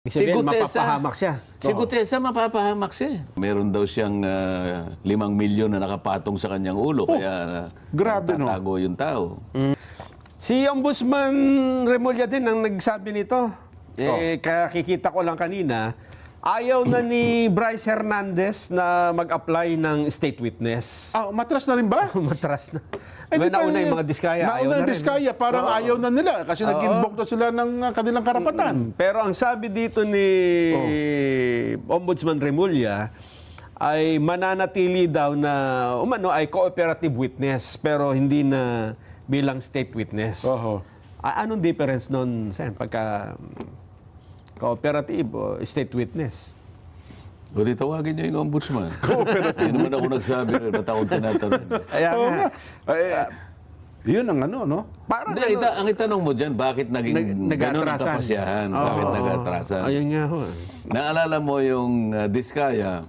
Si mapapahamak siya. Si Gutesa mapapahamak siya. Meron daw siyang 5 milyon na nakapatong sa kanyang ulo. Kaya grabe, no? tatago yung tao. Si Ombudsman Remulla din ang nagsabi nito. Kakikita ko lang kanina, ayaw na ni Bryce Hernandez na mag-apply ng state witness. Matras na rin ba? Matras na. Ay, Diba, di pa nauna yung eh. mga Diskaya, ayaw Nauna na yung rin. Diskaya, parang ayaw na nila kasi nag-invoke na sila ng kanilang karapatan. Pero ang sabi dito ni Ombudsman Remulla ay mananatili daw na umano ay cooperative witness pero hindi na bilang state witness. Oho. Anong difference nun, Sen, pagka cooperative o state witness? O di tawagin niyo yung ombudsman. Hindi naman ako nagsabi rin. Ba't ako tinatanong? Kaya Oo nga. nga. Yun ang ano, no? Parang Hindi, ang itanong mo dyan, bakit naging ganun ang kapasyahan? Bakit nag-atrasan? Ayun nga ho. Naalala mo yung Diskaya,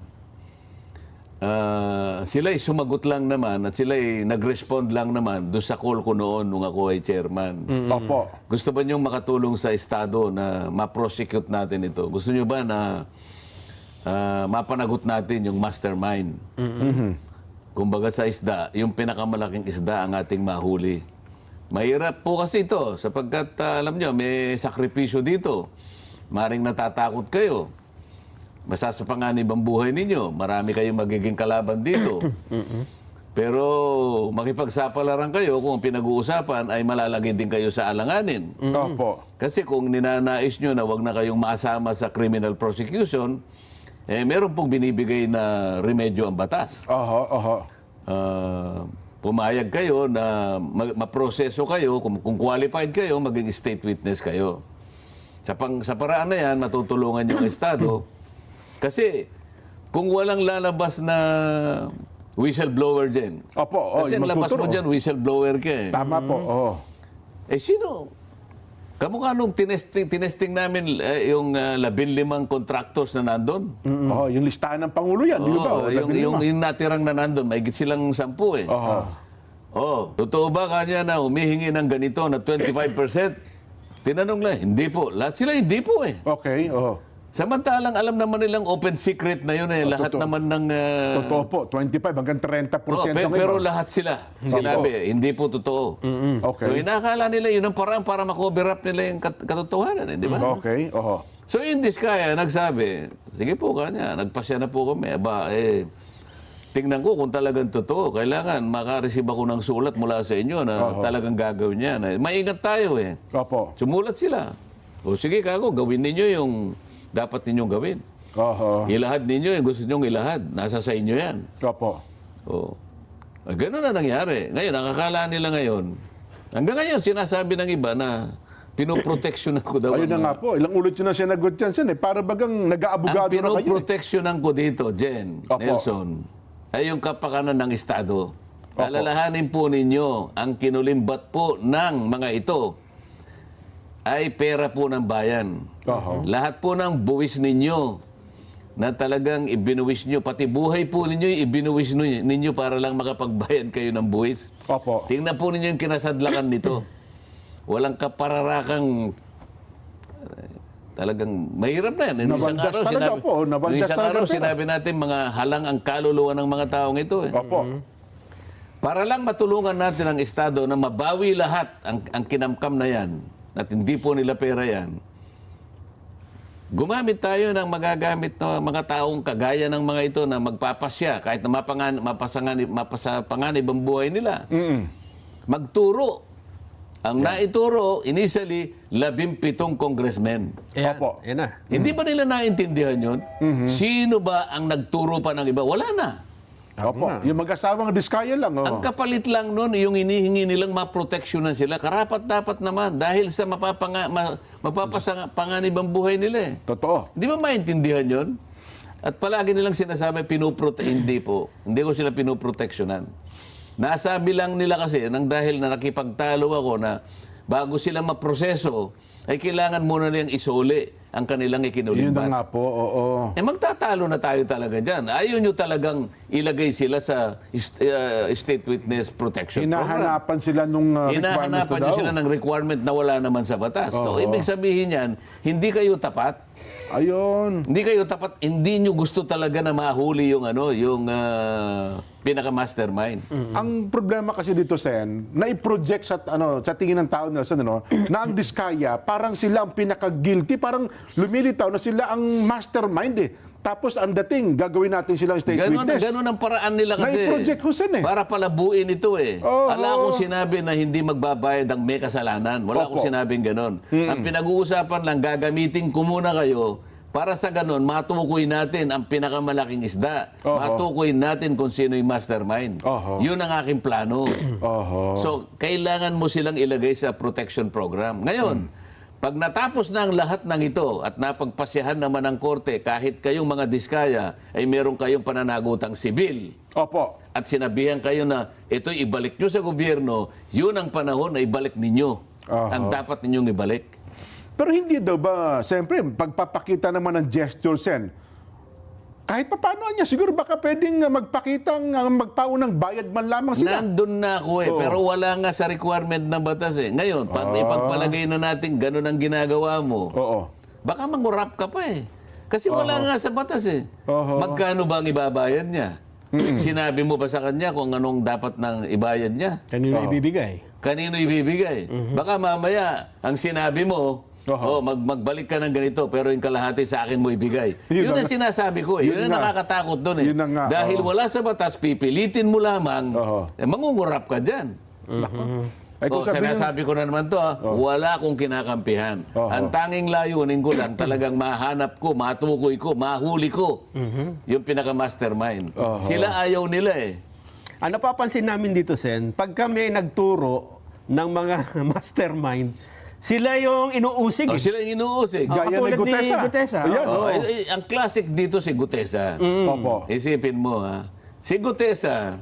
sila'y sumagot lang naman at sila'y nag-respond lang naman doon sa call ko noon nung ako ay chairman. Opo. Gusto ba niyong makatulong sa Estado na ma-prosecute natin ito? Gusto niyo ba na mapanagot natin yung mastermind? Kumbaga sa isda, yung pinakamalaking isda ang ating mahuli. Mahirap po kasi ito sapagkat alam niyo, may sakripisyo dito. Maring natatakot kayo. Masasapanganib ang buhay ninyo. Marami kayong magiging kalaban dito. Pero makipagsapalaran kayo kung ang pinag-uusapan ay malalagay din kayo sa alanganin. Opo. Kasi kung ninanais nyo na wag na kayong masama sa criminal prosecution, meron pong binibigay na remedyo ang batas. Oho. Pumayag kayo na maproseso kayo, kung qualified kayo, maging state witness kayo. Sa paraan na yan, matutulungan nyo ang Estado. Kasi kung walang lalabas na whistleblower dyan, Opo. kasi ang labas mo dyan, whistleblower ka eh. Tama po. Oo. Sino? Kamukha nung tinesting namin yung 15 contractors na nandun. Oo, yung listahan ng Pangulo yan. Di ba? Yung natirang na nandun, may silang 10 eh. Oho. Totoo ba kanya na humihingi ng ganito na 25%? Tinanong lang, hindi po. Lahat sila hindi po eh. Okay, oho. Samantalang alam naman nilang open secret na yun eh. Lahat totoo. naman ng... Totoo po, 25 hanggang 30% pero lahat sila sinabi, hindi po totoo. Okay. So inakala nila yun ang parang para ma-cover up nila yung katotohanan, di ba? Okay, oho. So in this kaya nagsabi, sige po kanya, nagpasya na po kami. Tingnan ko kung talagang totoo. Kailangan makareceive ako ng sulat mula sa inyo na talagang gagawin niya. Maingat tayo eh. Opo. Sumulat sila. O sige kako, gawin ninyo yung dapat ninyong gawin. Oho. Ilahad ninyo yung gusto ninyong ilahad. Nasa sa inyo yan. Opo. O. Ganun na nangyari. Ngayon, nakakala nila ngayon. Hanggang ngayon, sinasabi ng iba na pinoproteksyonan ko daw. Ayun na nga po. Ilang ulit yun na sinagot yan, Sen. Para bagang nag-aabogado na kayo. Ang pinoproteksyonan ko dito, Jen, Opo. Nelson, ay yung kapakanan ng Estado. Alalahanin po ninyo, ang kinulimbat po ng mga ito ay pera po ng bayan. Lahat po ng buwis ninyo na talagang ibinuwis nyo, pati buhay po ninyo, ibinuwis ninyo para lang makapagbayad kayo ng buwis. Opo. Tingnan po ninyo yung kinasadlakan nito. Walang kapararakang talagang mahirap na yan. Nabaldas talaga po. Nabaldas Isang talaga araw pera. sinabi natin mga halang ang kaluluwa ng mga taong ito. Eh. Opo. Para lang matulungan natin ang Estado na mabawi lahat ang kinamkam na yan at hindi po nila pera yan. Gumamit tayo ng magagamit na mga taong kagaya ng mga ito na magpapasya kahit na mapasapanganib ang buhay nila. Magturo. Ang naituro, initially, 17 congressmen. Opo. Yan na. Hindi ba nila naintindihan yun? Sino ba ang nagturo pa ng iba? Wala na. Opo. Yung mag-asawang Diskaya lang. Ang kapalit lang nun, yung inihingi nilang maproteksyonan sila, karapat dapat naman dahil sa mapapasanganib ang buhay nila eh. Totoo. Di ba maintindihan yun? At palagi nilang sinasabi, hindi po. Hindi ko sila pinoproteksyonan. Nasabi lang nila kasi, nang dahil na nakipagtalo ako na bago sila maproseso, ay kailangan muna nilang isole ang kanilang Yun ikinulimbat. na nga po. Oo. Magtatalo na tayo talaga dyan. Ayaw nyo talagang ilagay sila sa state witness protection program. Hinahanapan sila nung requirements Hinahanapan nyo sila ng requirement na wala naman sa batas. So, ibig sabihin yan, hindi kayo tapat. Ayun. Hindi kayo tapat, hindi nyo gusto talaga na mahuli yung pinaka-mastermind. Ang problema kasi dito, Sen, na i-project sa tingin ng tao Nelson, na ang Diskaya, parang sila ang pinaka-guilty, parang lumilitaw na sila ang mastermind eh. Tapos ang dating, gagawin natin silang state witness. Ganun ang paraan nila kasi. Na-project Jose eh. Para palabuin ito eh. Oo. Wala akong sinabi na hindi magbabayad ang may kasalanan. Wala akong sinabing ganun. Ang pinag-uusapan lang, gagamitin ko muna kayo para sa ganun, matukoy natin ang pinakamalaking isda. Matukoy natin kung sino yung mastermind. Yun ang aking plano. So, kailangan mo silang ilagay sa protection program. Ngayon, pag natapos na ang lahat ng ito at napagpasyahan naman ng korte, kahit kayong mga Diskaya ay meron kayong pananagutang sibil Opo. at sinabihan kayo na ito ibalik nyo sa gobyerno, yun ang panahon na ibalik ninyo. Ang dapat ninyong ibalik. Pero hindi daw ba, siyempre, pagpapakita naman ng gesture, Sen, kahit pa paano niya, siguro baka pwedeng magpakitang magpaunang bayad man lamang sila. Nandun na ako pero wala nga sa requirement ng batas eh. Ngayon, ipagpalagay na natin ganun ang ginagawa mo. Baka mangurap ka pa eh. Kasi wala nga sa batas eh. Magkano ba ang ibabayad niya? Sinabi mo ba sa kanya kung anong dapat nang ibayad niya? Kanino ibibigay? Kanino ibibigay? Baka mamaya, ang sinabi mo, magbalik ka ng ganito, pero yung kalahati sa akin mo ibigay. Yun ang sinasabi ko. Yun ang nakakatakot doon eh. Dahil wala sa batas, pipilitin mo lamang, mangungurap ka dyan. Sinasabi ko na naman to, wala akong kinakampihan. Ang tanging layunin ko lang, talagang mahanap ko, matukoy ko, mahuli ko yung pinaka-mastermind. Sila ayaw nila eh. Ang napapansin namin dito, Sen, pag kami nagturo ng mga mastermind, sila yung inuusig. Sila yung inuusig. Gaya Katulad ni Gutesa. Ayan. Ang classic dito si Gutesa. Opo. Isipin mo si Gutesa,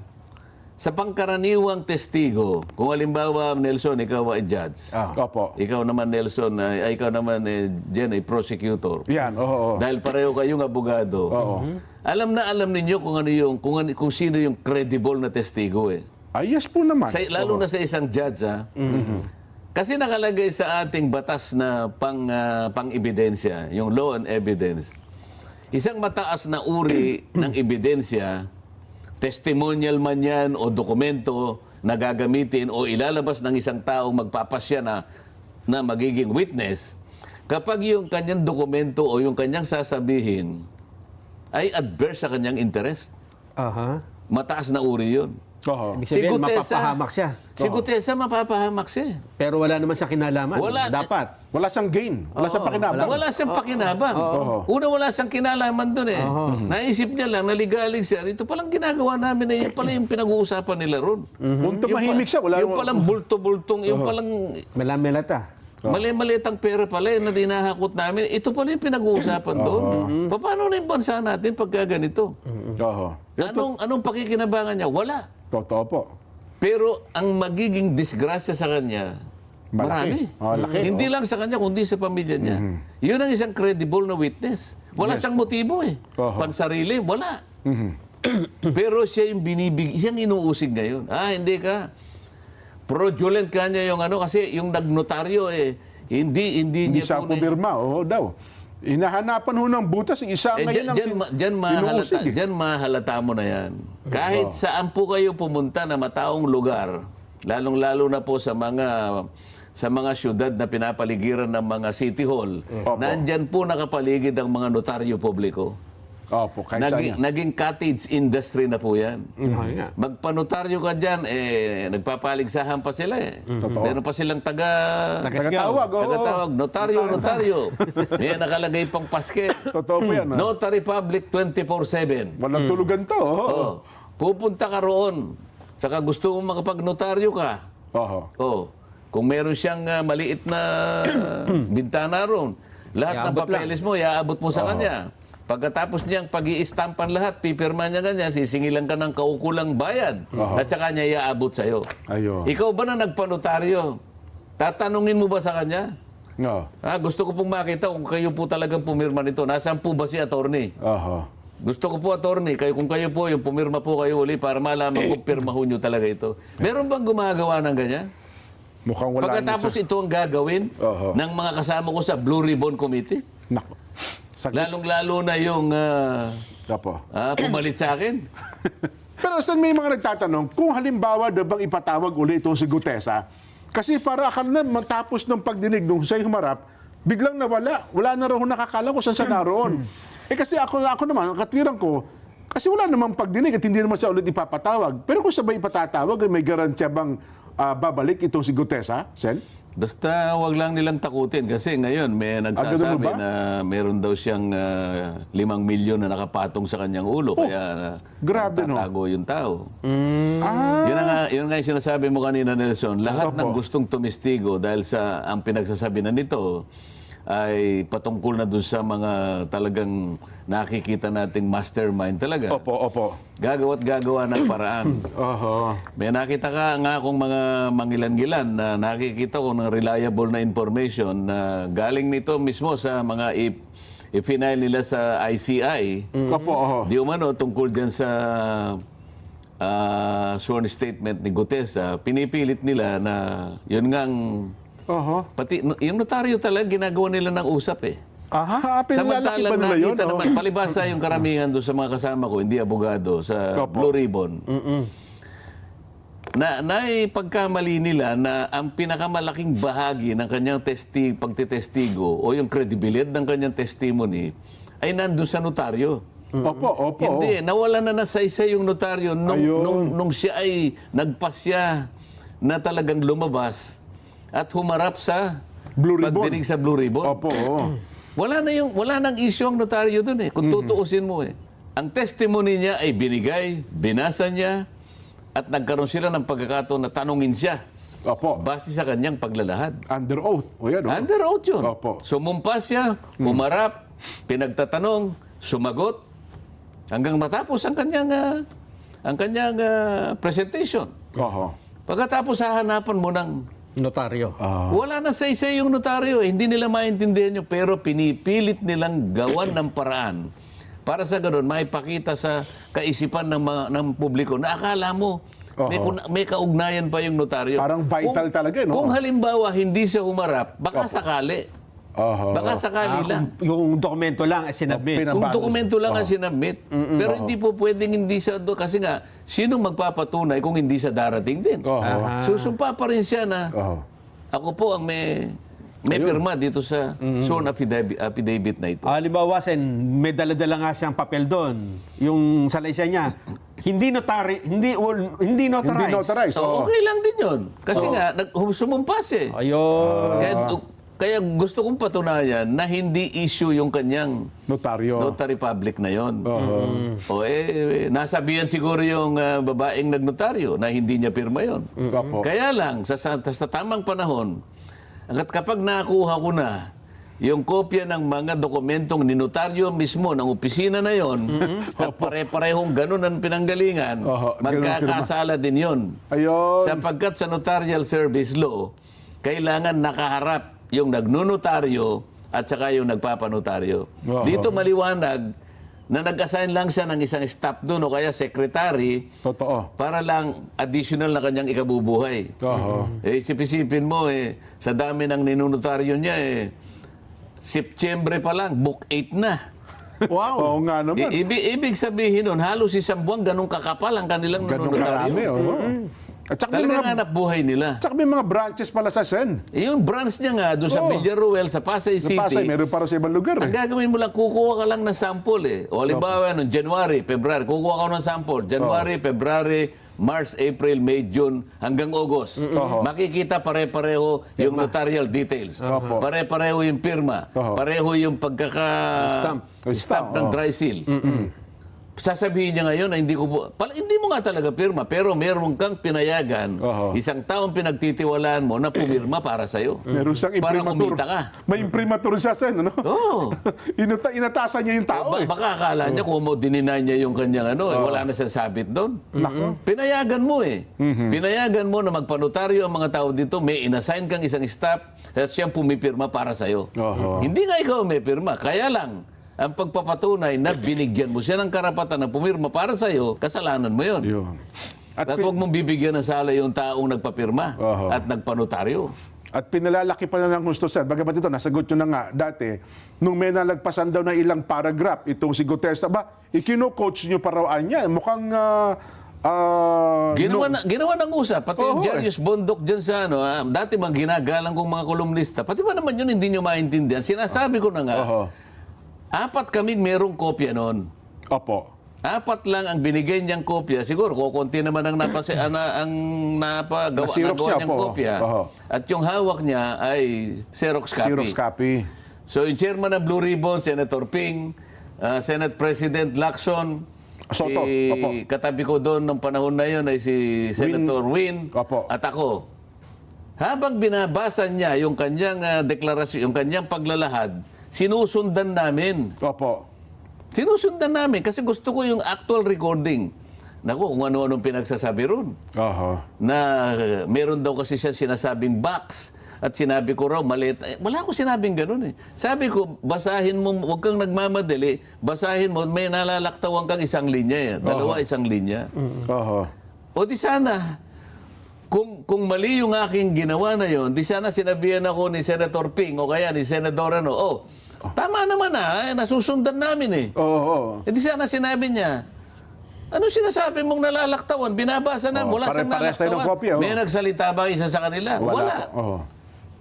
sa pangkaraniwang testigo, kung halimbawa, Nelson, ikaw ay judge. Opo. Ikaw naman, Nelson, ikaw naman, Jen, ay prosecutor. Yan, Dahil pareho kayong abogado. Alam na alam ninyo kung sino yung credible na testigo eh. Yes po naman. Lalo na sa isang judge Kasi nakalagay sa ating batas na pang-ebidensya, yung law and evidence. Isang mataas na uri ng ebidensya, testimonial man yan o dokumento na gagamitin o ilalabas ng isang taong magpapasya na magiging witness, kapag yung kanyang dokumento o yung kanyang sasabihin ay adverse sa kanyang interest, mataas na uri yun. Ibig sabihin, mapapahamak siya. Si Gutesa, mapapahamak siya. Pero wala naman siya kinalaman. Wala. Dapat. Wala siyang gain. Wala siyang pakinabang. Wala siyang pakinabang. Una, wala siyang kinalaman doon eh. Naisip niya lang, naligalig siya. Ito palang ginagawa namin eh. Yan pala yung pinag-uusapan nila ron. Punto mahimik siya. Yung palang bulto-bultong, yung palang Melamelata. mali-malitang pera pala na dinahakot namin. Ito pala yung pinag-uusapan doon. Paano na yung bansa natin pagka ganito? Anong pakikinabangan niya? Wala. Totoo po. Pero ang magiging disgrasya sa kanya, marami. Laki. Hindi lang sa kanya, kundi sa pamilya niya. Yun ang isang credible na witness. Wala siyang motibo eh. Pansarili, wala. Pero siya yung siyang inuusig ngayon. Hindi ka. Fraudulent ka niya yung kasi yung nagnotaryo eh, hindi niya Siya pumirma. Daw. Hinahanapan ho ng butas. Isa ngayon ang inuusig. Diyan mahalata mo na yan. Kahit saan po kayo pumunta na mataong lugar, lalong-lalo na po sa mga syudad na pinapaligiran ng mga city hall, nandyan po nakapaligid ang mga notaryo publiko. Opo, Naging cottage industry na po yan. Magpanotaryo ka dyan, nagpapaligsahan pa sila eh. Meron pa silang tagatawag, notaryo. May nakalagay pang paske. Totoo po yan. Notary Public 24/7. Walang tulugan to. Pupunta ka roon. Saka gusto mong makapag-notaryo ka. Kung meron siyang maliit na bintana roon, lahat ng papeles mo, iaabot mo sa kanya. Pagkatapos niyang pag-i-stampan lahat, pipirma niya ganyan, sisingilan ka ng kaukulang bayad. At saka niya iaabot sa'yo. Ikaw ba na nagpanotaryo? Tatanungin mo ba sa kanya? Gusto ko pong makita kung kayo po talagang pumirma nito. Nasaan po ba si attorney? Gusto ko po, attorney, kung kayo po, yung pumirma po kayo uli para malaman kung pirmahon nyo talaga ito. Meron bang gumagawa ng ganyan? Mukhang wala. Pagkatapos ito ang gagawin ng mga kasama ko sa Blue Ribbon Committee? Lalong-lalo na yung Opo. pumalit sa akin. Pero saan may mga nagtatanong, kung halimbawa daw bang ipatawag uli itong si Gutesa, kasi para akala na matapos ng pagdinig nung siya'y humarap, biglang nawala. Wala na raw nakakala kung saan siya naroon. Kasi ako naman, ang katwiran ko, kasi wala namang pagdinig at hindi naman siya ulit ipapatawag. Pero kung sabay ipatatawag, may garantiya bang babalik itong si Gutesa, Sen? Basta wag lang nilang takutin kasi ngayon may ganun nagsasabi ba? na meron daw siyang 5 milyon na nakapatong sa kanyang ulo kaya grabe, no? tatago yung tao. Yun nga yung sinasabi mo kanina, Nelson. Lahat ng gustong tumistigo dahil sa ang pinagsasabi na nito ay patungkol na dun sa mga talagang nakikita nating mastermind talaga. Opo. Gagawa't-gagawa ng paraan. Oho. May nakita ka nga akong mga mangilan-gilan na nakikita ko ng reliable na information na galing nito mismo sa mga i-final nila sa ICI. Opo. Di umano tungkol dyan sa sworn statement ni Gutesa, pinipilit nila na yun ngang Oho. pati yung notaryo talaga ginagawa nila ng usap eh. Aha, pinalaki ba Samantalang nila yun? nakita naman, palibasa yung karamihan doon sa mga kasama ko, hindi abogado, sa Opo. Blue Ribbon. Na pagkamali nila na ang pinakamalaking bahagi ng kanyang pagtitestigo o yung credibility ng kanyang testimony ay nandun sa notaryo. Opo. Hindi, nawala na saysay yung notaryo Ayun. nung siya ay nagpasya na talagang lumabas at humarap sa Blue Ribbon. pagdinig sa Blue Ribbon. Opo. Wala nang issue ang notaryo dun eh. Kung tutuusin mo eh. Ang testimony niya ay binigay, binasa niya, at nagkaroon sila ng pagkakataon na tanungin siya Opo. base sa kanyang paglalahad. Under oath. O yan, oh. Under oath yun. Opo. Sumumpa siya, umarap, pinagtatanong, sumagot, hanggang matapos ang kanyang presentation. Oho. Pagkatapos hahanapan mo ng Notaryo. wala na say-say yung notaryo. Hindi nila maintindihan yun, pero pinipilit nilang gawan ng paraan para sa ganun, maipakita sa kaisipan ng publiko na akala mo may kaugnayan pa yung notaryo. Parang vital talaga, no? Kung halimbawa hindi siya humarap, baka sakali. Oho. Baka sakali lang. Yung dokumento lang ay sinabit. Pinab- Kung bago. dokumento lang ang sinabit. Pero hindi po pwedeng hindi siya doon. Kasi nga, sinong magpapatunay kung hindi siya darating din? Oho. Susumpa pa rin siya na Oho. ako po ang may pirma dito sa sworn affidavit na ito. Halimbawa, Sen, may dala-dala nga siyang papel doon. Yung salaysay niya, hindi notarized. Hindi notarized. So, okay lang din yun. Kasi nga, sumumpas eh. Ayun. Kaya gusto kong patunayan na hindi issue yung kanyang Notaryo. notary public na yon. Nasabihan siguro yung babaeng nagnotaryo na hindi niya pirma yon. Opo. Kaya lang, sa tamang panahon, hanggat kapag nakuha ko na yung kopya ng mga dokumentong ninotaryo mismo ng opisina na yon, at pare-parehong ganun ang pinanggalingan, Oho, ganun magkakasala din yon. Ayun. Sapagkat sa notarial service law, kailangan nakaharap yung nagnunotaryo at saka yung nagpapanotaryo. Oho. Dito maliwanag na nag-assign lang siya ng isang staff doon o kaya secretary Totoo. para lang additional na kanyang ikabubuhay. Oho. Isip-isipin mo sa dami ng ninunotaryo niya September pa lang, book 8 na. Oo nga naman. Ibig sabihin nun, halos isang buwan ganun kakapal ang kanilang Ganun karami. ninunotaryo. Oo. At saka may Talagang mga, hanap buhay nila. tsaka may mga branches pala sa Sen. Yung branch niya nga, doon sa Oo. Villaruel, sa Pasay Sa City, Pasay, meron para sa ibang lugar. ang gagawin mo lang, kukuha ka lang ng sample O halimbawa, noong January, February, kukuha ka ng sample. January, February, March, April, May, June, hanggang August. Makikita pare-pareho yung notarial details. Opo. Pare-pareho yung pirma. Pareho yung Stamp. pagkaka-stamp ng Oo. dry seal. Sasabihin niya ngayon na hindi ko po... hindi mo nga talaga pirma, pero meron kang pinayagan, isang taong pinagtitiwalaan mo na pumirma para sa'yo. Meron siyang Para imprimatur. kumita ka. May imprimatur siya, Sen. Ano? Oo. Inatasan niya yung tao. Baka akala niya kung dininay niya yung kanyang wala na siyang sabit doon. Nako. Pinayagan mo Pinayagan mo na magpanotaryo ang mga tao dito, may inassign kang isang staff at siyang pumipirma para sa'yo. Oho. Hindi nga ikaw may pirma, kaya lang, ang pagpapatunay na binigyan mo siya ng karapatan na pumirma para sa'yo, kasalanan mo yon. Yun. At huwag mong bibigyan ng sala yung taong nagpapirma Oho. at nagpanotaryo. At pinalalaki pa na ng gusto, Sen. Bagamat ito, nasagot nyo na nga dati, nung may nalagpasan daw na ilang paragraph, itong si Gutesa, ikino-coach nyo pa raw niya. Mukhang... Ginawa ng usap. Pati yung Jarius Bondok dyan sa dati mga ginagalang kong mga kolumnista. Pati ba naman yun hindi nyo maintindihan? Sinasabi ko na nga, apat kaming merong kopya noon. Opo. Apat lang ang binigay niyang kopya. Siguro, kukunti naman ang napagawa Na-Xerox niya, niyang opo. kopya. At yung hawak niya ay Xerox copy. Xerox copy. So, yung chairman ng Blue Ribbon, Senator Ping, Senate President Lacson, Soto, si opo. katabi ko doon ng panahon na yun ay si Senator Win, Opo. at ako. Habang binabasa niya yung kanyang deklarasyon, yung kanyang paglalahad, sinusundan namin. Opo. Sinusundan namin kasi gusto ko yung actual recording. Naku, kung ano-anong pinagsasabi ron. Na meron daw kasi siya sinasabing box. At sinabi ko raw, maliit. Wala ko sinabing ganun eh. Sabi ko, basahin mo, huwag kang nagmamadali, basahin mo, may nalalaktawan kang isang linya eh. Dalawa, isang linya. O di sana, kung mali yung aking ginawa na yon, di sana sinabihan ako ni Senator Ping o kaya ni Senador tama naman nasusundan namin eh. E di sana sinabi niya, ano sinasabi mong nalalaktawan? Binabasa na, wala siyang pare-parehas tayo ng nalalaktawan. kopya, May nagsalita ba isa sa kanila? Wala.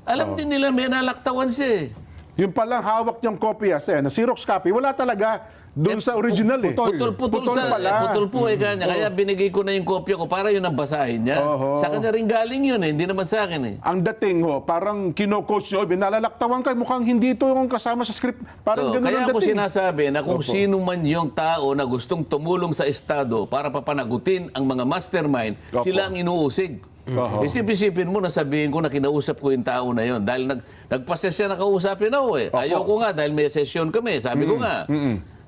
Alam din nila may nalaktawan siya eh. Yung palang hawak niyang kopya, Sen, na Xerox copy, wala talaga doon sa original eh. Putol pala. po eh kanya. Kaya binigay ko na yung kopya ko para yun ang basahin niya. Sa kanya rin galing yun eh, hindi naman sa akin eh. Ang dating parang kino-coach nyo, nalalaktawan kayo, mukhang hindi ito yung kasama sa script. Parang ganun Kaya ang ako dating. sinasabi na kung sino man yung tao na gustong tumulong sa Estado para papanagutin ang mga mastermind, sila ang inuusig. Isip-isipin mo na sabihin ko na kinausap ko yung tao na yon dahil nagpasesya na kausapin ako eh. Ayoko nga dahil may session kami, sabi ko nga.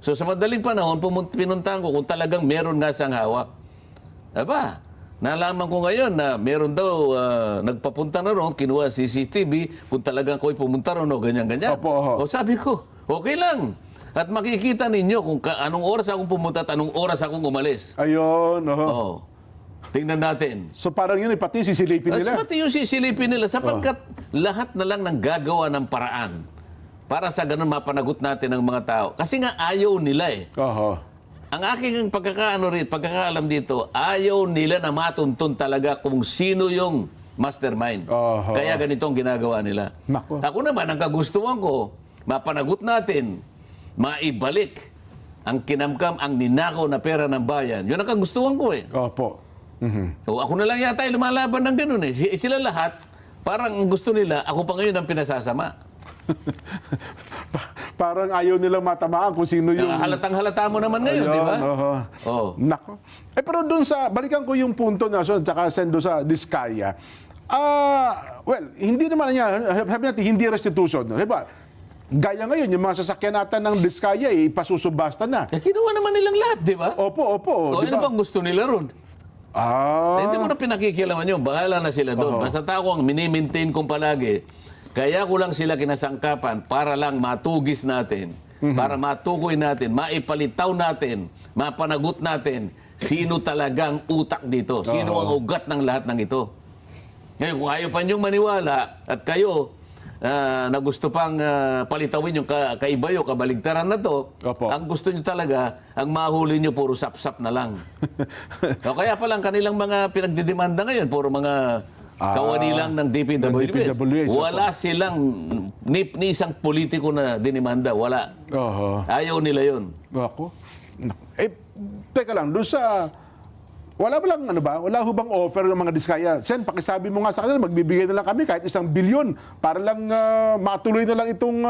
So sa madaling panahon, pinuntahan ko kung talagang meron nga siyang hawak. Aba, nalaman ko ngayon na meron daw nagpapunta na ron, kinuha CCTV, kung talagang ko'y pumunta ron o ganyan-ganyan. O sabi ko, okay lang. At makikita ninyo kung anong oras akong pumunta at anong oras akong umalis. Ayun, Tingnan natin. So parang yun, pati sisilipin nila. Pati yung sisilipin nila sapagkat lahat na lang ng gagawa ng paraan para sa ganun mapanagot natin ang mga tao. Kasi nga ayaw nila eh. Ang aking pagkakaalam dito, ayaw nila na matuntun talaga kung sino yung mastermind. Kaya ganito ang ginagawa nila. Nako. Ako naman, ang kagustuhan ko, mapanagot natin, maibalik ang kinamkam, ang ninakaw na pera ng bayan. Yun ang kagustuhan ko eh. So, ako na lang yata yung lumalaban ng ganun eh. Sila lahat, parang gusto nila, ako pa ngayon ang pinasasama. Parang ayaw nilang matamaan kung sino yung... Halatang-halata mo naman ngayon, di ba? Nako. Pero doon sa, balikan ko yung punto na, tsaka sendo sa Diskaya. Well, hindi naman niya, sabi natin, hindi restitution. Diba? Gaya ngayon, yung mga sasakyan natin ng Diskaya, ipasusubasta na. Kinuha naman nilang lahat, di ba? Opo. Ano bang gusto nila ron? Hindi mo na pinakikialaman yun. Bahala na sila doon. Basta tao ang minimaintain kong palagi. Kaya ko lang sila kinasangkapan para lang matugis natin, para matukoy natin, maipalitaw natin, mapanagot natin sino talagang utak dito, sino ang ugat ng lahat ng ito. Ngayon, kung ayaw pa niyong maniwala at kayo na gusto pang palitawin yung kaibayo, kabaligtaran na to, ang gusto niyo talaga, ang mahuli niyo puro sapsap na lang. Kaya palang kanilang mga pinagdidemanda ngayon, puro mga kawani lang ng DPWH. Wala silang ni isang politiko na dinimanda. Wala. Ayaw nila yun. Teka lang, doon sa... Wala ba lang, wala ho bang offer ng mga Diskaya? Sen, pakisabi mo nga sa kanila, magbibigay na lang kami kahit 1 bilyon para lang matuloy na lang itong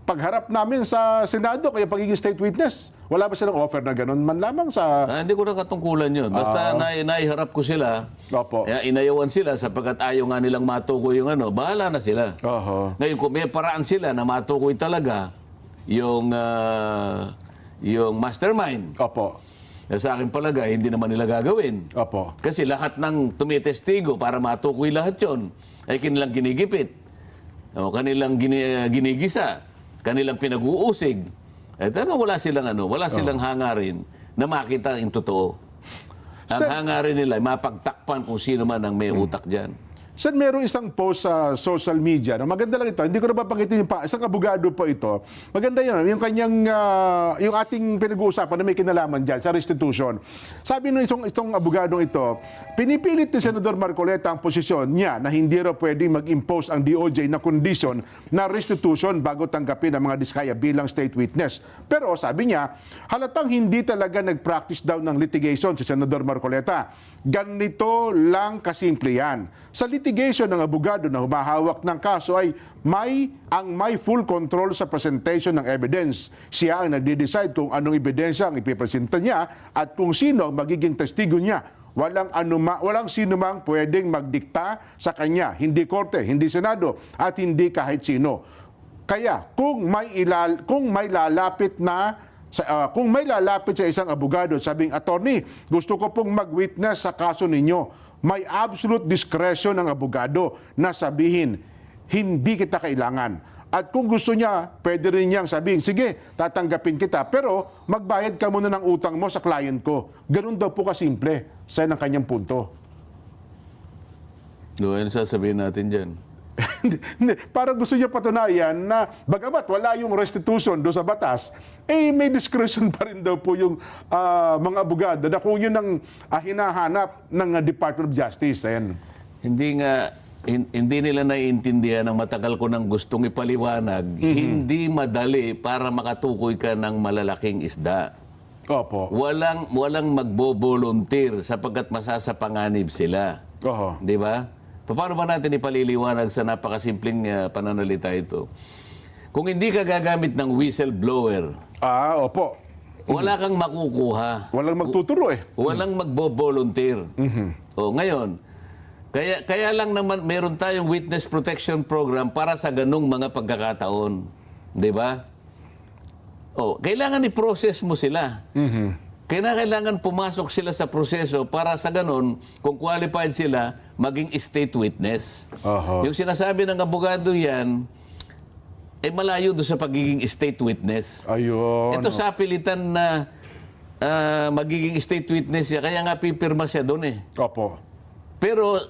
pagharap namin sa Senado, kaya pagiging state witness. Wala ba silang offer na ganun man lamang sa... Hindi ko na katungkulan yun. Basta naiharap ko sila, inayawan sila sapagkat ayaw nga nilang matukoy yung bahala na sila. Ngayon, kung may paraan sila na matukoy talaga yung mastermind, sa akin palagay, hindi naman nila gagawin. Kasi lahat ng tumitestigo para matukoy lahat yon ay kanilang ginigipit, kanilang ginigisa, kanilang pinag-uusig. Wala silang hangarin na makita yung totoo. Ang hangarin nila ay mapagtakpan kung sino man ang may utak dyan. Saan meron isang post sa social media, no? Maganda lang ito, hindi ko na babanggitin isang abogado po ito. Maganda yun, yung kanyang, yung ating pinag-uusapan na may kinalaman dyan sa restitution. Sabi nung itong abogadong ito, pinipilit ni Senador Marcoleta ang posisyon niya na hindi raw pwedeng mag-impose ang DOJ na condition na restitution bago tanggapin ang mga Diskaya bilang state witness. Pero sabi niya, halatang hindi talaga nag-practice daw ng litigation si Senador Marcoleta. Ganito lang kasimple yan. Sa litigation ng abogado na humahawak ng kaso ay may full control sa presentation ng evidence. Siya ang nagde-decide kung anong ebidensya ang ipipresenta niya at kung sino ang magiging testigo niya. Walang sino mang pwedeng magdikta sa kanya, hindi korte, hindi senado, at hindi kahit sino. Kaya kung may lalapit sa isang abogado, sabing, attorney, gusto ko pong mag-witness sa kaso ninyo, may absolute discretion ng abogado na sabihin, hindi kita kailangan. At kung gusto niya, pwede rin niyang sabihin, sige, tatanggapin kita, pero magbayad ka muna ng utang mo sa client ko. Ganun daw po kasimple sa ng kanyang punto. No, ano sasabihin natin dyan? Hindi, parang gusto niya patunayan na bagamat wala yung restitution doon sa batas, may discretion pa rin daw po yung mga abogado na kung yun ang hinahanap ng Department of Justice. Ayan. Hindi nila naiintindihan ang matagal ko nang gustong ipaliwanag. Hindi madali para makatukoy ka ng malalaking isda. Opo. Walang magbo-volunteer sapagkat masasapanganib sila. Oho. Di ba? Paano ba natin ipaliliwanag sa napakasimpleng pananalita ito? Kung hindi ka gagamit ng whistleblower, Opo. wala kang makukuha. Walang magtuturo eh. Walang magbo-volunteer. O ngayon, kaya lang naman meron tayong witness protection program para sa ganung mga pagkakataon. Di ba? O, kailangan i-process mo sila. Kailangan pumasok sila sa proseso para sa ganun, kung qualified sila, maging state witness. Oho. Yung sinasabi ng abogado yan, malayo doon sa pagiging state witness. Ayun. Ito sa pilitan na magiging state witness siya, kaya nga pipirma siya doon eh. Opo. Pero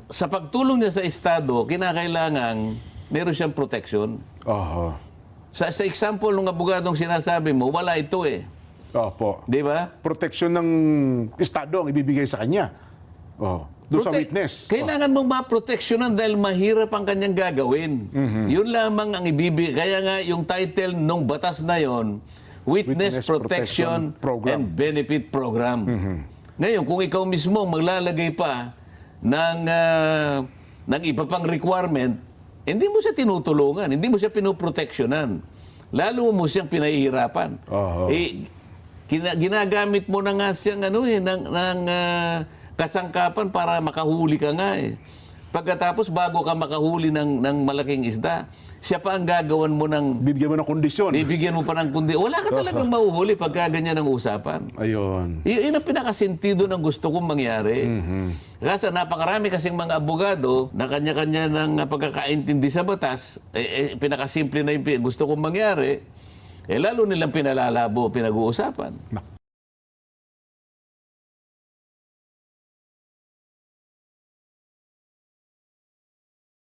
sa pagtulong niya sa Estado, kinakailangan meron siyang protection. Oho. Sa example ng abogadong sinasabi mo, wala ito eh. Opo. Di ba? Proteksyon ng Estado ang ibibigay sa kanya. Doon sa witness. Kailangan mong maproteksyonan dahil mahirap ang kanyang gagawin. Yun lamang ang ibibigay. Kaya nga yung title ng batas na yon, Witness Protection Program. and Benefit Program. Ngayon, kung ikaw mismo maglalagay pa ng iba pang requirement, hindi mo siya tinutulungan, hindi mo siya pinoproteksyonan. Lalo mo siyang pinahihirapan. Ginagamit mo na nga siyang ng kasangkapan para makahuli ka nga eh. Pagkatapos bago ka makahuli ng malaking isda, siya pa ang gagawan mo ng Bibigyan mo ng kondisyon. bibigyan mo pa ng kundi. Wala ka talagang mahuhuli pagka ganyan ang usapan. Ayun. Yun ang pinakasentido ng gusto kong mangyari. Kasi napakarami kasing mga abogado na kanya-kanya ng pagkakaintindi sa batas, pinakasimple na yung gusto kong mangyari, lalo nilang pinalalabo, pinag-uusapan.